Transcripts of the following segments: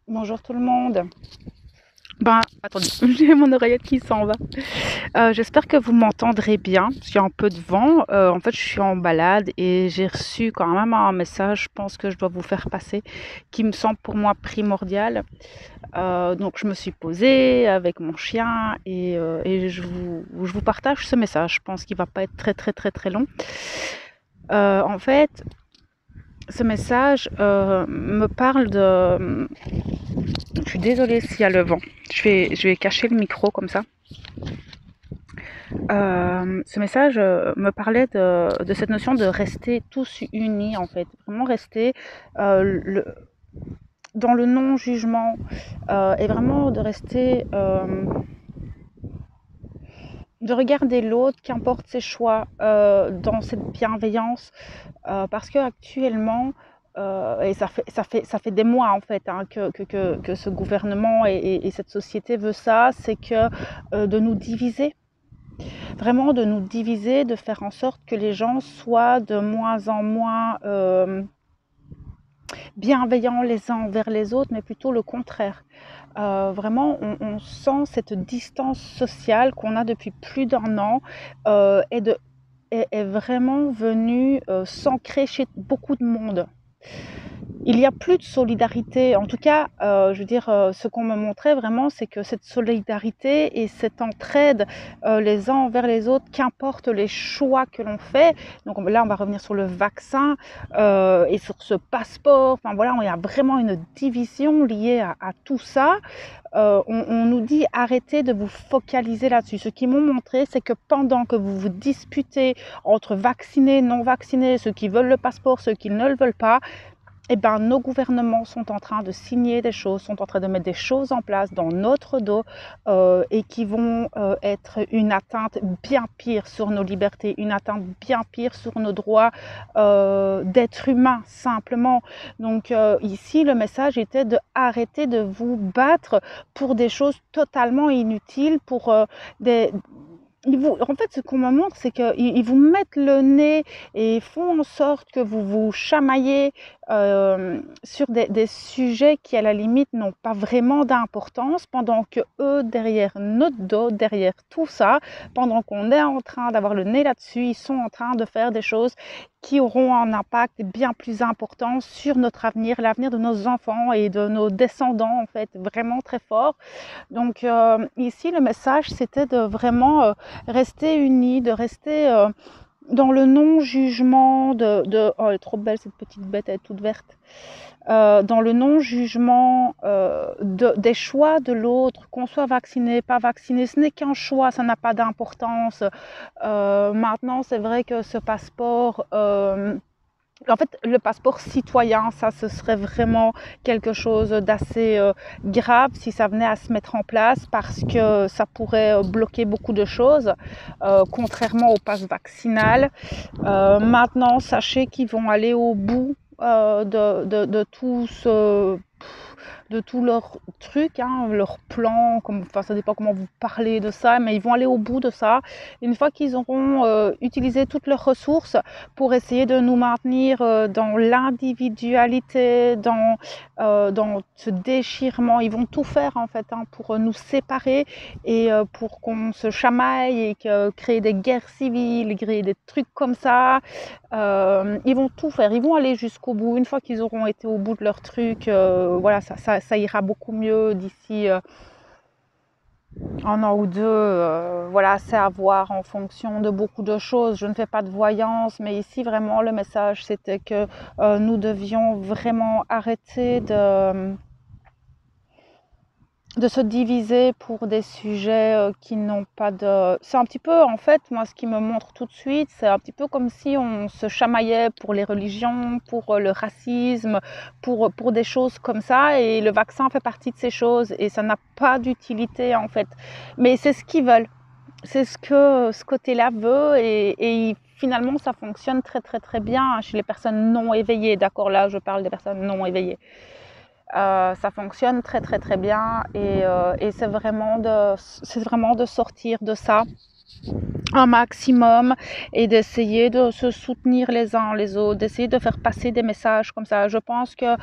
Bonjour tout le monde. Ben, attendez, j'ai mon oreillette qui s'en va. J'espère que vous m'entendrez bien. Il y a un peu de vent. En fait, je suis en balade et j'ai reçu quand même un message, je pense que je dois vous faire passer, qui me semble pour moi primordial. Donc, je me suis posée avec mon chien et je vous partage ce message. Je pense qu'il va pas être très, très, très, très long. En fait, ce message me parle de. Je suis désolée s'il y a le vent. Je vais cacher le micro comme ça. Ce message me parlait de cette notion de rester tous unis, en fait. Vraiment rester dans le non-jugement et vraiment de rester, de regarder l'autre, qu'importe ses choix, dans cette bienveillance. Parce qu'actuellement, et ça fait des mois en fait hein, que ce gouvernement et cette société veut ça, c'est que de nous diviser, vraiment de nous diviser, de faire en sorte que les gens soient de moins en moins bienveillants les uns envers les autres, mais plutôt le contraire. Vraiment, on sent cette distance sociale qu'on a depuis plus d'un an est vraiment venue s'ancrer chez beaucoup de monde. Il n'y a plus de solidarité. En tout cas, je veux dire, ce qu'on me montrait vraiment, c'est que cette solidarité et cette entraide les uns envers les autres, qu'importe les choix que l'on fait. Donc là, on va revenir sur le vaccin et sur ce passeport. Enfin voilà, il y a vraiment une division liée à tout ça. On nous dit arrêtez de vous focaliser là-dessus. Ce qu'ils m'ont montré, c'est que pendant que vous vous disputez entre vaccinés, non vaccinés, ceux qui veulent le passeport, ceux qui ne le veulent pas, eh ben, nos gouvernements sont en train de signer des choses, sont en train de mettre des choses en place dans notre dos et qui vont être une atteinte bien pire sur nos libertés, une atteinte bien pire sur nos droits d'être humain, simplement. Donc ici, le message était de arrêter de vous battre pour des choses totalement inutiles, pour en fait, ce qu'on me montre, c'est qu'ils vous mettent le nez et font en sorte que vous vous chamaillez sur des sujets qui, à la limite, n'ont pas vraiment d'importance, pendant que eux, derrière notre dos, derrière tout ça, pendant qu'on est en train d'avoir le nez là-dessus, ils sont en train de faire des choses qui auront un impact bien plus important sur notre avenir, l'avenir de nos enfants et de nos descendants, en fait, vraiment très fort. Donc ici, le message, c'était de vraiment rester unis, de rester dans le non-jugement oh, elle est trop belle cette petite bête, elle est toute verte. Dans le non-jugement des choix de l'autre, qu'on soit vacciné, pas vacciné, ce n'est qu'un choix, ça n'a pas d'importance. Maintenant, c'est vrai que ce passeport... en fait, le passeport citoyen, ça, ce serait vraiment quelque chose d'assez grave si ça venait à se mettre en place, parce que ça pourrait bloquer beaucoup de choses, contrairement au pass vaccinal. Maintenant, sachez qu'ils vont aller au bout de tout ce de tout leur truc, hein, leur plan, enfin ça dépend comment vous parlez de ça, mais ils vont aller au bout de ça. Une fois qu'ils auront utilisé toutes leurs ressources pour essayer de nous maintenir dans l'individualité, dans ce déchirement, ils vont tout faire en fait hein, pour nous séparer et pour qu'on se chamaille et créer des guerres civiles, créer des trucs comme ça. Ils vont tout faire, ils vont aller jusqu'au bout. Une fois qu'ils auront été au bout de leur truc, voilà, ça ira beaucoup mieux d'ici un an ou deux. Voilà, c'est à voir en fonction de beaucoup de choses. Je ne fais pas de voyance, mais ici vraiment le message c'était que nous devions vraiment arrêter de se diviser pour des sujets qui n'ont pas de... C'est un petit peu, en fait, moi, ce qui me montre tout de suite, c'est un petit peu comme si on se chamaillait pour les religions, pour le racisme, pour des choses comme ça, et le vaccin fait partie de ces choses, et ça n'a pas d'utilité, en fait. Mais c'est ce qu'ils veulent. C'est ce que ce côté-là veut, et finalement, ça fonctionne très, très, très bien chez les personnes non éveillées. D'accord, là, je parle des personnes non éveillées. Ça fonctionne très très très bien et c'est vraiment de sortir de ça un maximum et d'essayer de se soutenir les uns les autres, d'essayer de faire passer des messages comme ça. Je pense que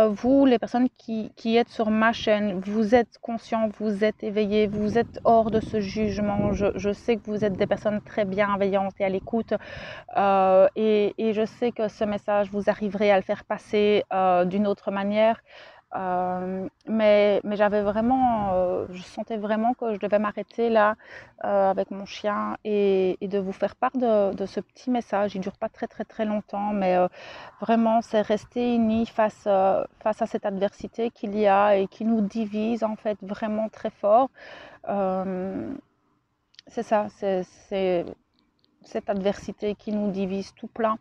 vous, les personnes qui êtes sur ma chaîne, vous êtes conscients, vous êtes éveillés, vous êtes hors de ce jugement. Je sais que vous êtes des personnes très bienveillantes et à l'écoute et je sais que ce message, vous arriverez à le faire passer d'une autre manière. Mais j'avais vraiment, je sentais vraiment que je devais m'arrêter là avec mon chien et de vous faire part de ce petit message. Il ne dure pas très très très longtemps, mais vraiment c'est rester unis face à cette adversité qu'il y a et qui nous divise en fait vraiment très fort. Euh, c'est ça, c'est cette adversité qui nous divise tout plein.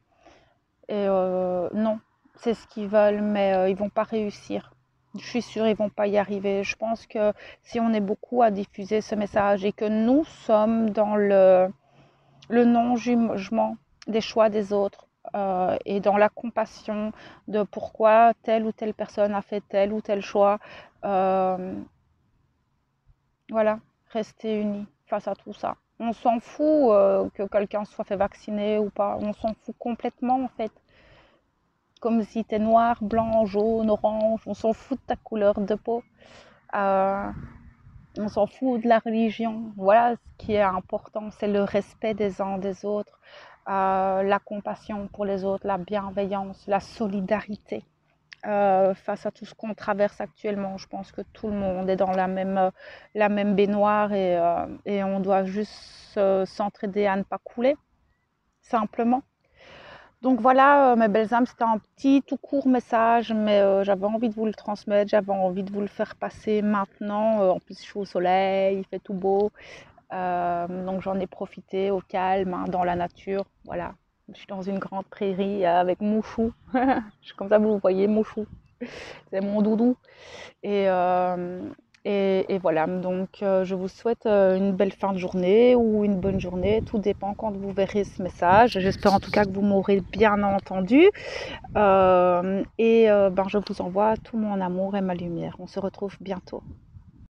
Et non, c'est ce qu'ils veulent, mais ils vont pas réussir. Je suis sûre, ils vont pas y arriver. Je pense que si on est beaucoup à diffuser ce message et que nous sommes dans le non-jugement des choix des autres et dans la compassion de pourquoi telle ou telle personne a fait tel ou tel choix, euh, voilà, rester unis face à tout ça. On s'en fout que quelqu'un soit fait vacciner ou pas. On s'en fout complètement en fait. Comme si tu es noir, blanc, jaune, orange, on s'en fout de ta couleur de peau, euh, on s'en fout de la religion. Voilà ce qui est important, c'est le respect des uns des autres, la compassion pour les autres, la bienveillance, la solidarité. Face à tout ce qu'on traverse actuellement, je pense que tout le monde est dans la même baignoire et on doit juste s'entraider à ne pas couler, simplement. Donc voilà, mes belles âmes, c'était un petit tout court message, mais j'avais envie de vous le transmettre, j'avais envie de vous le faire passer maintenant. En plus, je suis au soleil, il fait tout beau. Donc j'en ai profité au calme, hein, dans la nature. Voilà, je suis dans une grande prairie avec Mouchou. Comme ça, vous voyez, Mouchou. C'est mon doudou. Et, euh, et voilà, donc je vous souhaite une belle fin de journée ou une bonne journée, tout dépend quand vous verrez ce message. J'espère en tout cas que vous m'aurez bien entendu. Ben, je vous envoie tout mon amour et ma lumière. On se retrouve bientôt.